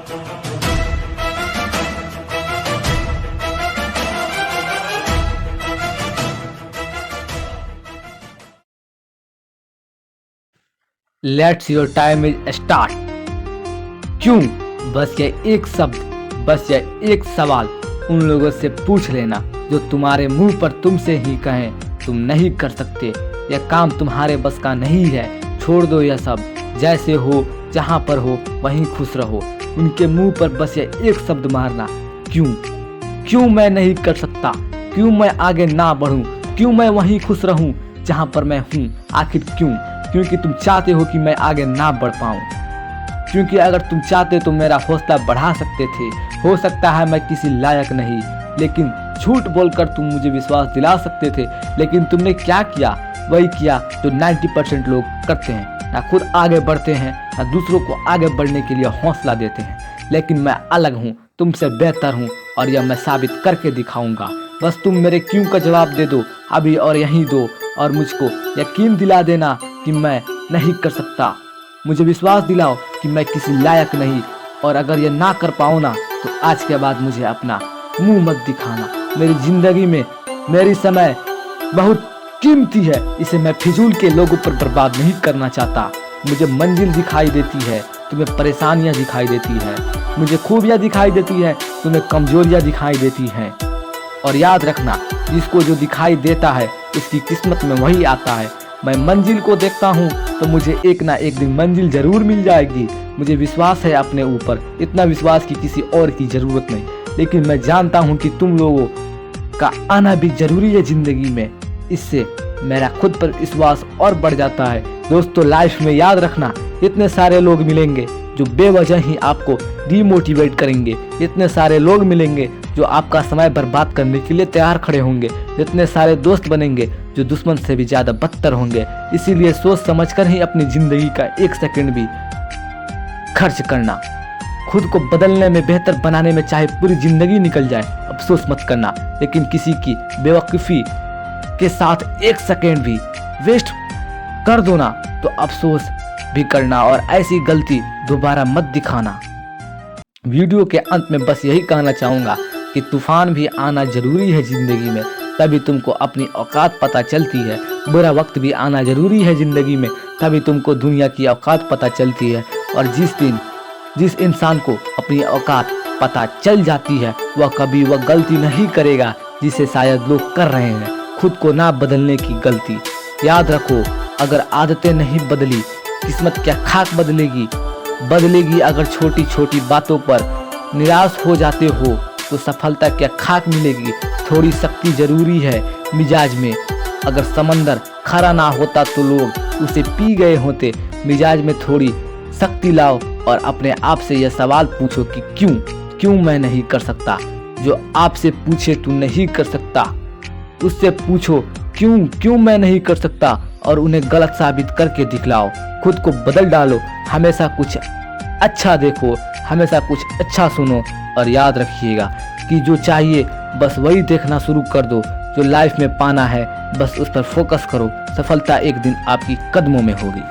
Let's your time is start. क्यों? बस ये एक शब्द, बस ये एक सवाल उन लोगों से पूछ लेना जो तुम्हारे मुंह पर तुमसे ही कहें तुम नहीं कर सकते, यह काम तुम्हारे बस का नहीं है, छोड़ दो यह सब, जैसे हो जहाँ पर हो वहीं खुश रहो। उनके मुंह पर बस ये एक शब्द मारना, क्यों? क्यों मैं नहीं कर सकता? क्यों मैं आगे ना बढ़ूं? क्यों मैं वहीं खुश रहूं जहाँ पर मैं हूँ? आखिर क्यों? क्योंकि तुम चाहते हो कि मैं आगे ना बढ़ पाऊं। क्योंकि अगर तुम चाहते तो मेरा हौसला बढ़ा सकते थे। हो सकता है मैं किसी लायक नहीं, लेकिन झूठ बोलकर तुम मुझे विश्वास दिला सकते थे। लेकिन तुमने क्या किया? वही किया जो 90% लोग करते हैं, ना खुद आगे बढ़ते हैं ना दूसरों को आगे बढ़ने के लिए हौसला देते हैं। लेकिन मैं अलग हूँ, तुमसे बेहतर हूँ और यह मैं साबित करके दिखाऊंगा। बस तुम मेरे क्यों का जवाब दे दो अभी और यहीं दो, और मुझको यकीन दिला देना कि मैं नहीं कर सकता। मुझे विश्वास दिलाओ कि मैं किसी लायक नहीं, और अगर ये ना कर पाऊँ ना तो आज के बाद मुझे अपना मुंह मत दिखाना। मेरी जिंदगी में मेरी समय बहुत कीमती है, इसे मैं फिजूल के लोगों पर बर्बाद नहीं करना चाहता। मुझे मंजिल दिखाई देती है, तुम्हें परेशानियां दिखाई देती है। मुझे खूबियां दिखाई देती है, तुम्हें कमजोरियां दिखाई देती हैं। और याद रखना, जिसको जो दिखाई देता है उसकी किस्मत में वही आता है। मैं मंजिल को देखता हूँ तो मुझे एक ना एक दिन मंजिल जरूर मिल जाएगी। मुझे विश्वास है अपने ऊपर, इतना विश्वास कि किसी और की जरूरत नहीं। लेकिन मैं जानता हूँ कि तुम लोगों का आना भी जरूरी है जिंदगी में, इससे मेरा खुद पर विश्वास और बढ़ जाता है। दोस्तों, लाइफ में याद रखना, इतने सारे लोग मिलेंगे जो बेवजह ही आपको डीमोटिवेट करेंगे। इतने सारे लोग मिलेंगे जो आपका समय बर्बाद करने के लिए तैयार खड़े होंगे। इतने सारे दोस्त बनेंगे जो दुश्मन से भी ज्यादा बदतर होंगे। इसीलिए सोच समझकर ही अपनी जिंदगी का एक सेकंड भी खर्च करना। खुद को बदलने में, बेहतर बनाने में चाहे पूरी जिंदगी निकल जाए, अफसोस मत करना। लेकिन किसी की बेवकूफ़ी के साथ एक सेकंड भी वेस्ट कर दो ना तो अफसोस भी करना, और ऐसी गलती दोबारा मत दिखाना। वीडियो के अंत में बस यही कहना चाहूँगा कि तूफान भी आना जरूरी है जिंदगी में, तभी तुमको अपनी औकात पता चलती है। बुरा वक्त भी आना जरूरी है जिंदगी में, तभी तुमको दुनिया की औकात पता चलती है। और जिस इंसान को अपनी औकात पता चल जाती है वह कभी वह गलती नहीं करेगा जिसे शायद लोग कर रहे हैं, खुद को ना बदलने की गलती। याद रखो, अगर आदतें नहीं बदली किस्मत क्या खाक बदलेगी। अगर छोटी छोटी बातों पर निराश हो जाते हो तो सफलता क्या खाक मिलेगी। थोड़ी शक्ति जरूरी है मिजाज में, अगर समंदर खरा ना होता तो लोग उसे पी गए होते। मिजाज में थोड़ी शक्ति लाओ और अपने आप से यह सवाल पूछो कि क्यों मैं नहीं कर सकता। जो आपसे पूछे तू नहीं कर सकता, उससे पूछो क्यों मैं नहीं कर सकता, और उन्हें गलत साबित करके दिखलाओ। खुद को बदल डालो, हमेशा कुछ अच्छा देखो, हमेशा कुछ अच्छा सुनो, और याद रखिएगा कि जो चाहिए बस वही देखना शुरू कर दो। जो लाइफ में पाना है बस उस पर फोकस करो। सफलता एक दिन आपकी कदमों में होगी।